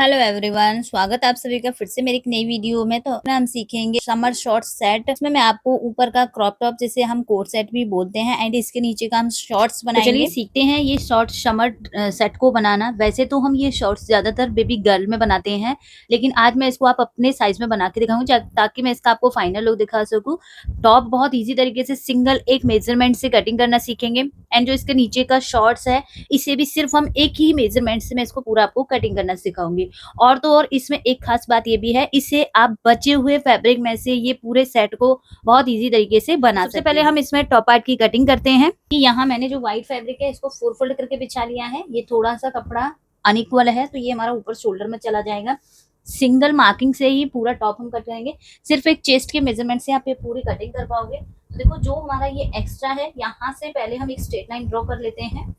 Hello everyone, स्वागत है आप सभी का फिर से मेरी एक नई वीडियो में। तो हम सीखेंगे समर शॉर्ट सेट। इसमें मैं आपको ऊपर का क्रॉप टॉप जिसे हम कोट सेट भी बोलते हैं एंड इसके नीचे का हम शॉर्ट्स बनाएंगे। तो चलिए सीखते हैं ये शॉर्ट समर सेट को बनाना। वैसे तो हम ये शॉर्ट्स ज्यादातर बेबी गर्ल में बनाते हैं, लेकिन आज मैं इसको आप अपने साइज में बना के दिखाऊंगी ताकि मैं इसका आपको फाइनल लुक दिखा सकूं। टॉप बहुत ईजी तरीके से सिंगल एक मेजरमेंट से कटिंग करना सीखेंगे एंड जो इसके नीचे का शॉर्ट्स है इसे भी सिर्फ हम एक ही मेजरमेंट से मैं इसको पूरा आपको कटिंग करना सिखाऊंगी। और तो और इसमें एक खास बात ये भी है, इसे आप बचे हुए फैब्रिक में से ये पूरे सेट को बहुत इजी तरीके से बना सकते हैं। सबसे पहले हम इसमें टॉप पार्ट की कटिंग करते हैं कि यहाँ मैंने जो व्हाइट फैब्रिक है इसको 4 फोल्ड करके बिछा लिया है। ये थोड़ा सा कपड़ा अनइक्वल है तो ये हमारा ऊपर शोल्डर में चला जाएगा। सिंगल मार्किंग से ही पूरा टॉप हम कट करेंगे। सिर्फ एक चेस्ट के मेजरमेंट से आप ये पूरी कटिंग कर पाओगे। तो देखो जो हमारा ये एक्स्ट्रा है यहाँ से पहले हम एक स्ट्रेट लाइन ड्रॉ कर लेते हैं।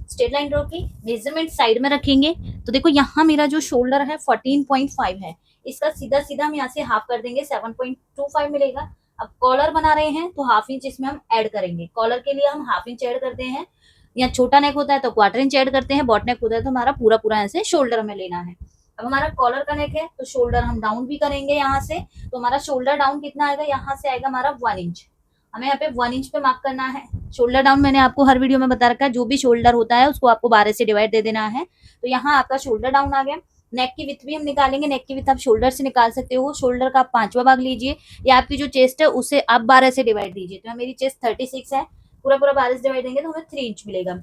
स्ट्रेट लाइन ड्रॉ की मेजरमेंट साइड में रखेंगे। तो देखो यहाँ मेरा जो शोल्डर है 14.5 है, इसका सीधा सीधा हम यहाँ से हाफ कर देंगे, 7.25 मिलेगा। अब कॉलर बना रहे हैं तो हाफ इंच इसमें हम ऐड करेंगे। कॉलर के लिए हम हाफ इंच ऐड करते हैं, या छोटा नेक होता है तो क्वार्टर इंच ऐड करते हैं, बॉट नेक होता है तो हमारा पूरा पूरा ऐसे शोल्डर में लेना है। अब हमारा कॉलर का नेक है तो शोल्डर हम डाउन भी करेंगे यहाँ से। तो हमारा शोल्डर डाउन कितना आएगा, यहाँ से आएगा हमारा 1 इंच। हमें यहाँ पे 1 इंच पे मार्क करना है। शोल्डर डाउन मैंने आपको हर वीडियो में बता रखा है, जो भी शोल्डर होता है उसको आपको 12 से डिवाइड दे देना है। तो यहाँ आपका शोल्डर डाउन आ गया। नेक की विथ भी हम निकालेंगे। नेक की विथ आप शोल्डर से निकाल सकते हो। शोल्डर का आप 5वां भाग लीजिए, या आपकी जो चेस्ट है उसे आप 12 से डिवाइड दीजिए। तो मेरी चेस्ट 36 है, पूरा पूरा 12 से डिवाइड देंगे तो हमें 3 इंच मिलेगा।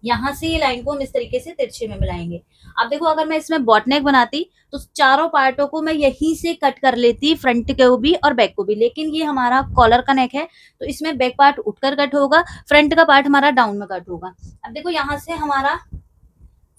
यहाँ से ये लाइन को हम इस तरीके से तिरछे में मिलाएंगे। अब देखो अगर मैं इसमें बॉट नेक बनाती तो चारों पार्टों को मैं यहीं से कट कर लेती, फ्रंट को भी और बैक को भी। लेकिन ये हमारा कॉलर का नेक है तो इसमें बैक पार्ट उठकर कट होगा, फ्रंट का पार्ट हमारा डाउन में कट होगा। अब देखो यहाँ से हमारा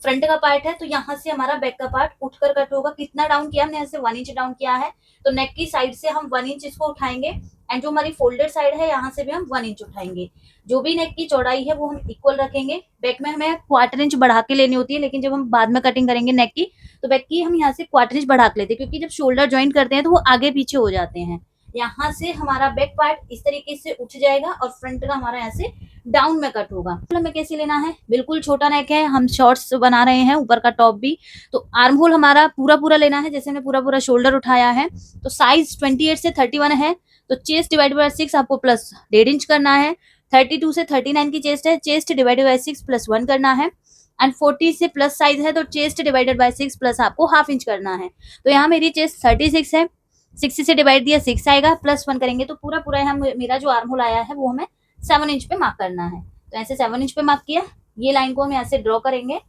फ्रंट का पार्ट है तो यहाँ से हमारा बैक का पार्ट उठकर कट होगा। कितना डाउन किया हमने, यहाँ से 1 इंच डाउन किया है। तो नेक की साइड से हम 1 इंच इसको उठाएंगे एंड जो हमारी फोल्डेड साइड है यहाँ से भी हम 1 इंच उठाएंगे। जो भी नेक की चौड़ाई है वो हम इक्वल रखेंगे। बैक में हमें क्वार्टर इंच बढ़ा के लेनी होती है, लेकिन जब हम बाद में कटिंग करेंगे नेक की तो बैक की हम यहाँ से क्वार्टर इंच बढ़ा के लेते हैं, क्योंकि जब शोल्डर ज्वाइंट करते हैं तो वो आगे पीछे हो जाते हैं। यहाँ से हमारा बैक पार्ट इस तरीके से उठ जाएगा और फ्रंट का हमारा यहाँ से डाउन में कट होगा। हमें कैसे लेना है, बिल्कुल छोटा नेक है, हम शॉर्ट्स बना रहे हैं, ऊपर का टॉप भी। तो आर्म होल हमारा पूरा पूरा लेना है, जैसे हमने पूरा पूरा शोल्डर उठाया है। तो साइज 28 से 31 है तो चेस्ट डिवाइड बाय 6 आपको प्लस 1.5 इंच करना है। 32 से 39 की चेस्ट है, चेस्ट डिवाइडेड बाय 6 प्लस 1 करना है। एंड 40 से प्लस साइज है तो चेस्ट डिवाइडेड बाय 6 प्लस आपको हाफ इंच करना है। तो यहाँ मेरी चेस्ट 36 है, 60 से डिवाइड दिया 6 आएगा, प्लस 1 करेंगे तो पूरा पूरा यहाँ मेरा जो आर्म होल आया है वो हमें 7 इंच पे मार्क करना है। तो ऐसे 7 इंच पे मार्क किया, ये लाइन को हम यहाँ से ड्रॉ करेंगे।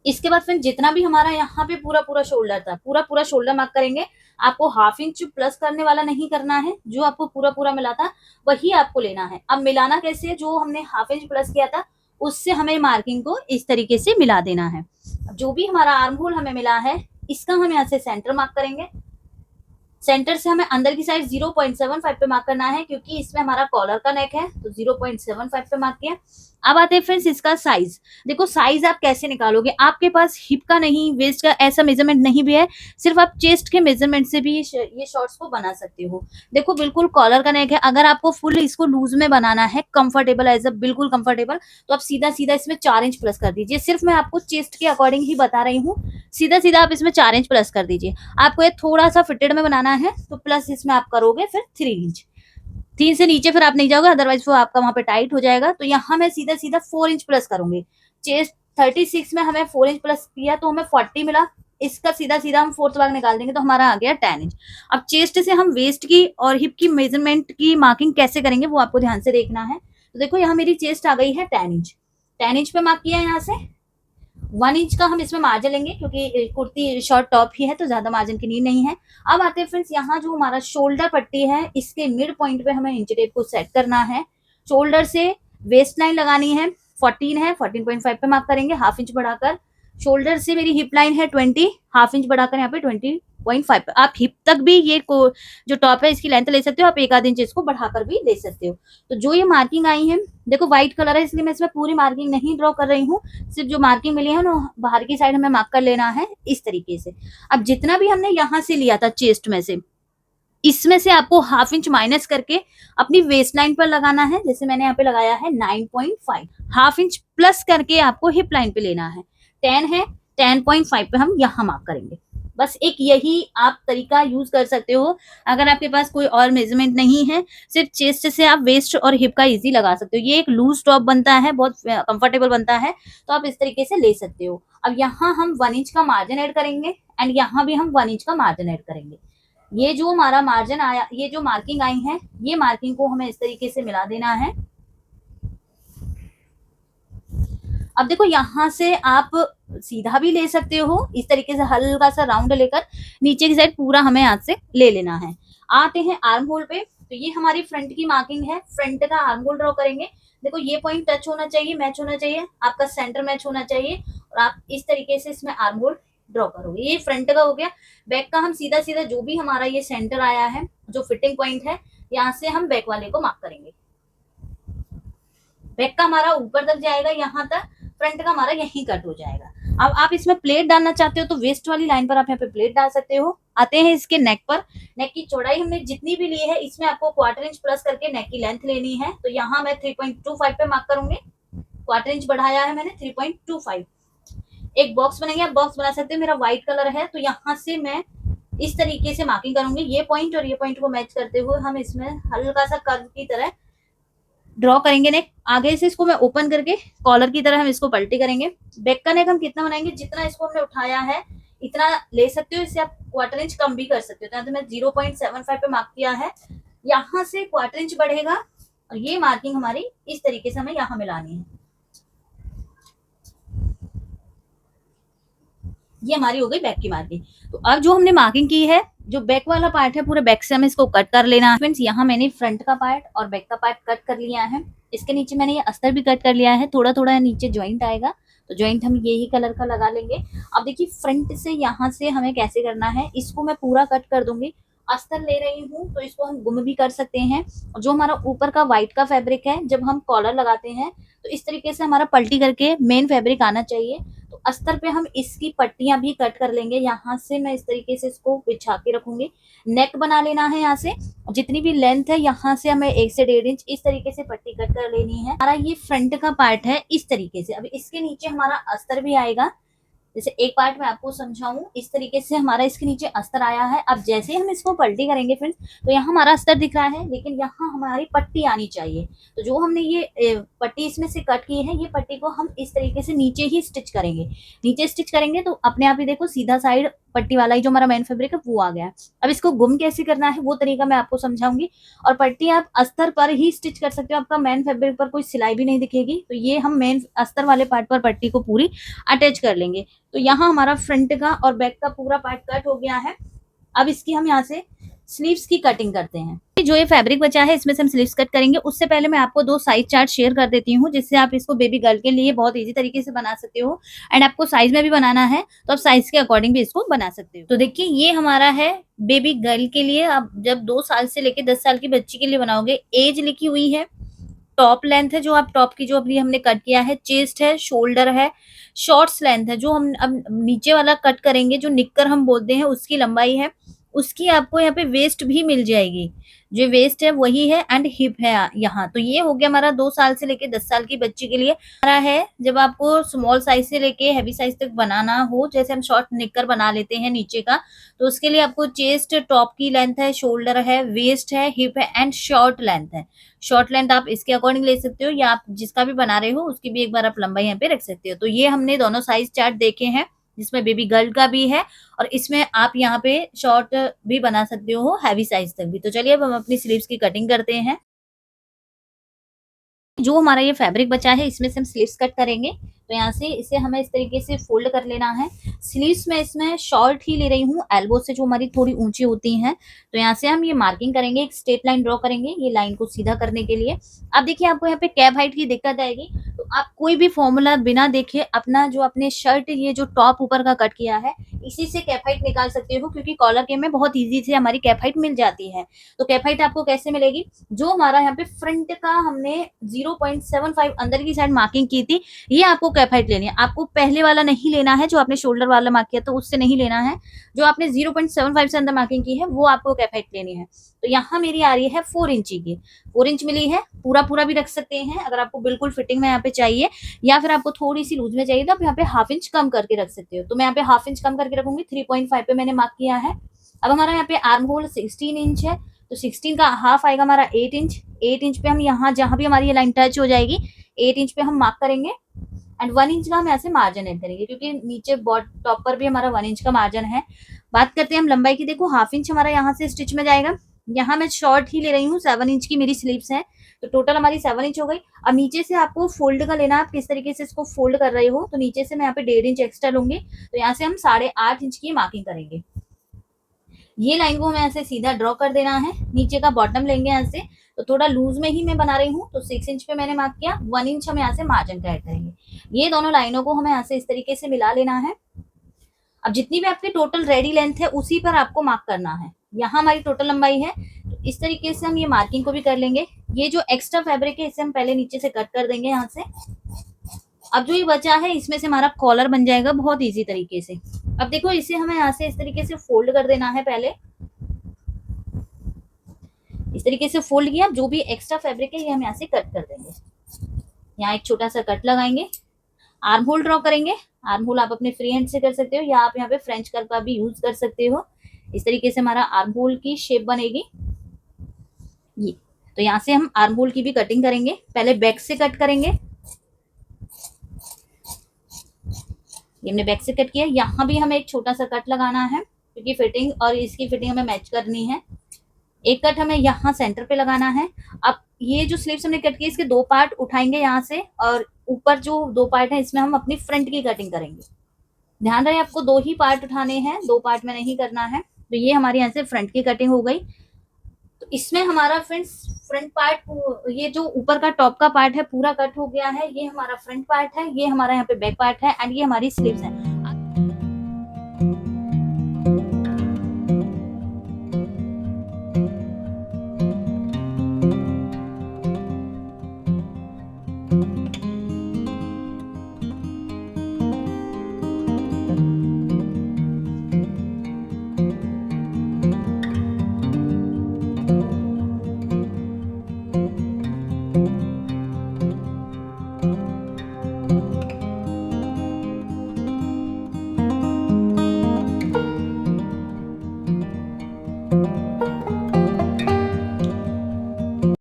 इसके बाद फिर जितना भी हमारा यहाँ पे पूरा पूरा शोल्डर था, पूरा पूरा शोल्डर मार्क करेंगे। आपको हाफ इंच प्लस करने वाला नहीं करना है, जो आपको पूरा पूरा मिला था वही आपको लेना है। अब मिलाना कैसे, जो हमने हाफ इंच प्लस किया था उससे हमें मार्किंग को इस तरीके से मिला देना है। अब जो भी हमारा आर्म होल हमें मिला है इसका हम यहाँ से सेंटर मार्क करेंगे। सेंटर से हमें अंदर की साइड 0.75 पे मार्क करना है, क्योंकि इसमें हमारा कॉलर का नेक है तो 0.75 पे मार्क किया। अब आते हैं फ्रेंड्स इसका साइज। देखो साइज आप कैसे निकालोगे, आपके पास हिप का नहीं, वेस्ट का ऐसा मेजरमेंट नहीं भी है, सिर्फ आप चेस्ट के मेजरमेंट से भी ये शॉर्ट्स को बना सकते हो। देखो बिल्कुल कॉलर का नेक है, अगर आपको फुल इसको लूज में बनाना है, कंफर्टेबल एज अ बिल्कुल कंफर्टेबल, तो आप सीधा सीधा इसमें 4 इंच प्लस कर दीजिए। सिर्फ मैं आपको चेस्ट के अकॉर्डिंग ही बता रही हूँ, सीधा सीधा आप इसमें 4 इंच प्लस कर दीजिए। आपको ये थोड़ा सा फिटेड में बनाना है तो प्लस इसमें आप करोगे फिर 3 इंच। 3 से नीचे फिर आप नहीं जाओगे, अदरवाइज वो आपका वहां पे टाइट हो जाएगा। तो यहाँ मैं सीधा सीधा 4 इंच प्लस करूंगी। चेस्ट 36 में हमें 4 इंच प्लस किया तो हमें 40 मिला। इसका सीधा सीधा हम 4th भाग निकाल देंगे तो हमारा आ गया 10 इंच। अब चेस्ट से हम वेस्ट की और हिप की मेजरमेंट की मार्किंग कैसे करेंगे वो आपको ध्यान से देखना है। तो देखो यहाँ मेरी चेस्ट आ गई है 10 इंच। 10 इंच पे मार्क किया, यहाँ से 1 इंच का हम इसमें मार्जिन लेंगे, क्योंकि कुर्ती शॉर्ट टॉप ही है तो ज्यादा मार्जिन की नीड नहीं है। अब आते हैं फ्रेंड्स यहाँ जो हमारा शोल्डर पट्टी है इसके मिड पॉइंट पे हमें इंच टेप को सेट करना है। शोल्डर से वेस्ट लाइन लगानी है, 14 है, 14.5 पे मार्क करेंगे, हाफ इंच बढ़ाकर। शोल्डर से मेरी हिप लाइन है 20, हाफ इंच बढ़ाकर यहाँ पे 20.5 पे। आप हिप तक भी ये जो टॉप है इसकी लेंथ ले सकते हो, आप 1 आध इंच इसको बढ़ाकर भी ले सकते हो। तो जो ये मार्किंग आई है, देखो व्हाइट कलर है इसलिए मैं इसमें पूरी मार्किंग नहीं ड्रॉ कर रही हूँ, सिर्फ जो मार्किंग मिली है ना बाहर की साइड हमें मार्क कर लेना है इस तरीके से। अब जितना भी हमने यहाँ से लिया था चेस्ट में से, इसमें से आपको हाफ इंच माइनस करके अपनी वेस्ट लाइन पर लगाना है। जैसे मैंने यहाँ पे लगाया है 9.5, हाफ इंच प्लस करके आपको हिप लाइन पे लेना है। 10 है 10.5 पे हम यहाँ मार्क करेंगे। बस एक यही आप तरीका यूज कर सकते हो। अगर आपके पास कोई और मेजरमेंट नहीं है, सिर्फ चेस्ट से आप वेस्ट और हिप का इजी लगा सकते हो। ये एक लूज टॉप बनता है, बहुत कंफर्टेबल बनता है, तो आप इस तरीके से ले सकते हो। अब यहाँ हम 1 इंच का मार्जिन ऐड करेंगे एंड यहाँ भी हम 1 इंच का मार्जिन ऐड करेंगे। ये जो हमारा मार्जिन आया, ये जो मार्किंग आई है, ये मार्किंग को हमें इस तरीके से मिला देना है। अब देखो यहाँ से आप सीधा भी ले सकते हो, इस तरीके से हल्का सा राउंड लेकर नीचे की साइड पूरा हमें हाथ से ले लेना है। आते हैं आर्म होल पे, तो ये हमारी फ्रंट की मार्किंग है। फ्रंट का आर्म होल ड्रॉ करेंगे। देखो ये पॉइंट टच होना चाहिए, मैच होना चाहिए, आपका सेंटर मैच होना चाहिए और आप इस तरीके से इसमें आर्म होल ड्रॉ करोगे। ये फ्रंट का हो गया। बैक का हम सीधा सीधा जो भी हमारा ये सेंटर आया है, जो फिटिंग पॉइंट है, यहाँ से हम बैक वाले को मार्क करेंगे। बैक का हमारा ऊपर तक जाएगा यहाँ तक, फ्रंट का हमारा यहीं कट हो जाएगा। अब आप इसमें प्लेट डालना चाहते हो तो वेस्ट वाली लाइन पर आप यहाँ पे प्लेट डाल सकते हो। आते हैं इसके नेक पर। नेक की चौड़ाई हमने जितनी भी ली है, इसमें आपको 1/4 इंच प्लस करके नेक की लेंथ लेनी है। तो यहाँ मैं 3.25 पे मार्क करूंगी। 1/4 इंच बढ़ाया है मैंने, 3.25। एक बॉक्स बनाएंगे, आप बॉक्स बना सकते हो। मेरा व्हाइट कलर है तो यहाँ से मैं इस तरीके से मार्किंग करूंगी। ये पॉइंट और ये पॉइंट को मैच करते हुए हम इसमें हल्का सा कर्व की तरह ड्रॉ करेंगे। नेक आगे से इसको मैं ओपन करके कॉलर की तरह हम इसको पलटी करेंगे। बैक का नेक हम कितना बनाएंगे, जितना इसको हमने उठाया है इतना ले सकते हो। इससे आप 1/4 इंच कम भी कर सकते हो। तो मैं 0.75 पे मार्क किया है। यहाँ से 1/4 इंच बढ़ेगा और ये मार्किंग हमारी इस तरीके से हमें यहाँ मिलानी है। ये हमारी हो गई बैक की मार्किंग। तो अब जो हमने मार्किंग की है, जो बैक वाला पार्ट है, पूरे बैक से हमें इसको कट कर लेना है। फ्रेंड्स, यहाँ मैंने फ्रंट का पार्ट और बैक का पार्ट कट कर लिया है। इसके नीचे मैंने ये अस्तर भी कट कर लिया है। थोड़ा थोड़ा नीचे ज्वाइंट आएगा, तो ज्वाइंट हम यही कलर का लगा लेंगे। अब देखिए फ्रंट से यहाँ से हमें कैसे करना है, इसको मैं पूरा कट कर दूंगी। अस्तर ले रही हूँ तो इसको हम गुम भी कर सकते हैं। जो हमारा ऊपर का व्हाइट का फैब्रिक है, जब हम कॉलर लगाते हैं तो इस तरीके से हमारा पलटी करके मेन फैब्रिक आना चाहिए। तो अस्तर पे हम इसकी पट्टियां भी कट कर लेंगे। यहाँ से मैं इस तरीके से इसको बिछा के रखूंगी। नेक बना लेना है। यहाँ से जितनी भी लेंथ है, यहाँ से हमें 1 से 1.5 इंच इस तरीके से पट्टी कट कर लेनी है। हमारा ये फ्रंट का पार्ट है इस तरीके से। अब इसके नीचे हमारा अस्तर भी आएगा। जैसे एक पार्ट मैं आपको समझाऊं, इस तरीके से हमारा इसके नीचे अस्तर आया है। अब जैसे हम इसको पलटी करेंगे फ्रेंड्स, तो यहाँ हमारा अस्तर दिख रहा है, लेकिन यहाँ हमारी पट्टी आनी चाहिए। तो जो हमने ये पट्टी इसमें से कट की है, ये पट्टी को हम इस तरीके से नीचे ही स्टिच करेंगे। नीचे स्टिच करेंगे तो अपने आप ही देखो सीधा साइड पट्टी वाला ही जो हमारा मेन फैब्रिक है वो आ गया। अब इसको गुम कैसे करना है वो तरीका मैं आपको समझाऊंगी। और पट्टी आप अस्तर पर ही स्टिच कर सकते हो, आपका मेन फैब्रिक पर कोई सिलाई भी नहीं दिखेगी। तो ये हम मेन अस्तर वाले पार्ट पर पट्टी को पूरी अटैच कर लेंगे। तो यहाँ हमारा फ्रंट का और बैक का पूरा पार्ट कट हो गया है। अब इसकी हम यहाँ से स्लीव्स की कटिंग करते हैं। जो ये फैब्रिक बचा है, इसमें से हम स्लीव्स कट करेंगे। उससे पहले मैं आपको 2 साइज चार्ट शेयर कर देती हूँ, जिससे आप इसको बेबी गर्ल के लिए बहुत इजी तरीके से बना सकते हो। एंड आपको साइज में भी बनाना है तो आप साइज के अकॉर्डिंग भी इसको बना सकते हो। तो देखिए ये हमारा है बेबी गर्ल के लिए। आप जब 2 साल से लेके 10 साल की बच्ची के लिए बनाओगे, एज लिखी हुई है, टॉप लेंथ है जो आप टॉप की जो अभी हमने कट किया है, चेस्ट है, शोल्डर है, शॉर्ट्स लेंथ है जो हम अब नीचे वाला कट करेंगे, जो निक्कर हम बोलते हैं उसकी लंबाई है, उसकी आपको यहाँ पे वेस्ट भी मिल जाएगी। जो वेस्ट है वही है एंड हिप है यहाँ। तो ये हो गया हमारा 2 साल से लेके 10 साल की बच्ची के लिए। हमारा है जब आपको स्मॉल साइज से लेके हैवी साइज तक बनाना हो, जैसे हम शॉर्ट निक्कर बना लेते हैं नीचे का, तो उसके लिए आपको चेस्ट टॉप की लेंथ है, शोल्डर है, वेस्ट है, हिप है एंड शॉर्ट लेंथ है। शॉर्ट लेंथ आप इसके अकॉर्डिंग ले सकते हो, या आप जिसका भी बना रहे हो उसकी भी एक बार आप लंबाई यहाँ पे रख सकते हो। तो ये हमने दोनों साइज चार्ट देखे हैं, जिसमें बेबी गर्ल का भी है और इसमें आप यहाँ पे शॉर्ट भी बना सकते हो, हैवी साइज तक भी। तो चलिए अब हम अपनी स्लीव्स की कटिंग करते हैं। जो हमारा ये फैब्रिक बचा है, इसमें से हम स्लीव्स कट करेंगे। तो यहाँ से इसे हमें इस तरीके से फोल्ड कर लेना है। स्लीव्स में इसमें शॉर्ट ही ले रही हूँ, एल्बो से जो हमारी थोड़ी ऊंची होती हैं। तो यहाँ से हम ये मार्किंग करेंगे, एक स्ट्रेट लाइन ड्रॉ करेंगे ये लाइन को सीधा करने के लिए। अब देखिए आपको यहाँ पे कैप हाइट की दिक्कत आएगी, तो आप कोई भी फॉर्मूला बिना देखे अपना जो अपने शर्ट ये जो टॉप ऊपर का कट किया है, इसी से कैप हाइट निकाल सकते हो, क्योंकि कॉलर के में बहुत इजी से हमारी कैप हाइट मिल जाती है। तो कैप हाइट आपको कैसे मिलेगी, जो हमारा यहाँ पे फ्रंट का हमने 0.75 अंदर की साइड मार्किंग की थी, ये आपको कैप हाइट लेनी है। आपको पहले वाला नहीं लेना है जो आपने शोल्डर वाला मार्क किया, तो उससे नहीं लेना है। जो आपने 0.75 से अंदर मार्किंग की है वो आपको कैप हाइट लेनी है। तो यहाँ मेरी आ रही है 4 इंच की, 4 इंच मिली है। पूरा पूरा भी रख सकते हैं अगर आपको बिल्कुल फिटिंग में यहाँ पे चाहिए, या फिर आपको थोड़ी सी लूज में चाहिए तो आप यहाँ पे हाफ इंच कम करके रख सकते हो। तो मैं यहाँ पे हाफ इंच कम करके रखूंगी, 3.5 पे मैंने मार्क किया है। अब हमारा यहाँ पे आर्म होल 16 इंच है, तो 16 का हाफ आएगा हमारा 8 इंच। 8 इंच पे हम यहाँ जहां भी हमारी ये लाइन टच हो जाएगी, 8 इंच पे हम मार्क करेंगे एंड 1 इंच का हम ऐसे मार्जिन ऐड करेंगे, क्योंकि नीचे टॉप पर भी हमारा 1 इंच का मार्जिन है। बात करते हैं हम लंबाई की। देखो हाफ इंच हमारा यहाँ से स्टिच में जाएगा, यहाँ मैं शॉर्ट ही ले रही हूँ, 7 इंच की मेरी स्लीव्स है, तो टोटल हमारी 7 इंच हो गई। अब नीचे से आपको फोल्ड का लेना है, आप किस तरीके से इसको फोल्ड कर रहे हो। तो नीचे से मैं यहाँ पे 1.5 इंच एक्स्ट्रा लूंगी, तो यहाँ से हम 8.5 इंच की मार्किंग करेंगे। ये लाइन को हमें ऐसे सीधा ड्रॉ कर देना है। नीचे का बॉटम लेंगे यहाँ से, तो थोड़ा लूज में ही मैं बना रही हूँ, तो 6 इंच पे मैंने मार्क किया, 1 इंच हम यहाँ से मार्जिन का ऐड करेंगे। ये दोनों लाइनों को हमें यहाँ से इस तरीके से मिला लेना है। अब जितनी भी आपकी टोटल रेडी लेंथ है उसी पर आपको मार्क करना है। यहाँ हमारी टोटल लंबाई है, तो इस तरीके से हम ये मार्किंग को भी कर लेंगे। ये जो एक्स्ट्रा फैब्रिक है इसे हम पहले नीचे से कट कर देंगे यहाँ से। अब जो ये बचा है इसमें से हमारा कॉलर बन जाएगा बहुत इजी तरीके से। अब देखो इसे हमें यहाँ से इस तरीके से फोल्ड कर देना है। पहले इस तरीके से फोल्ड किया, जो भी एक्स्ट्रा फैब्रिक है ये हम यहाँ से कट कर देंगे। यहाँ एक छोटा सा कट लगाएंगे, आर्म होल ड्रॉ करेंगे। आर्म होल आप अपने फ्री हैंड से कर सकते हो, या आप यहाँ पे फ्रेंच कर्व का भी यूज कर सकते हो। इस तरीके से हमारा आर्म होल की शेप बनेगी ये। तो यहाँ से हम आर्म होल की भी कटिंग करेंगे, पहले बैक से कट करेंगे। ये हमने बैक से कट किया, यहाँ भी हमें एक छोटा सा कट लगाना है, क्योंकि फिटिंग और इसकी फिटिंग हमें मैच करनी है। एक कट हमें यहाँ सेंटर पे लगाना है। अब ये जो स्लीव्स हमने कट की इसके 2 पार्ट उठाएंगे यहाँ से, और ऊपर जो 2 पार्ट है इसमें हम अपनी फ्रंट की कटिंग करेंगे। ध्यान रहे आपको 2 ही पार्ट उठाने हैं, 2 पार्ट में नहीं करना है। तो ये हमारी यहाँ से फ्रंट की कटिंग हो गई। तो इसमें हमारा फ्रंट पार्ट, ये जो ऊपर का टॉप का पार्ट है पूरा कट हो गया है। ये हमारा फ्रंट पार्ट है, ये हमारा यहाँ पे बैक पार्ट है, एंड ये हमारी स्लीव्स है।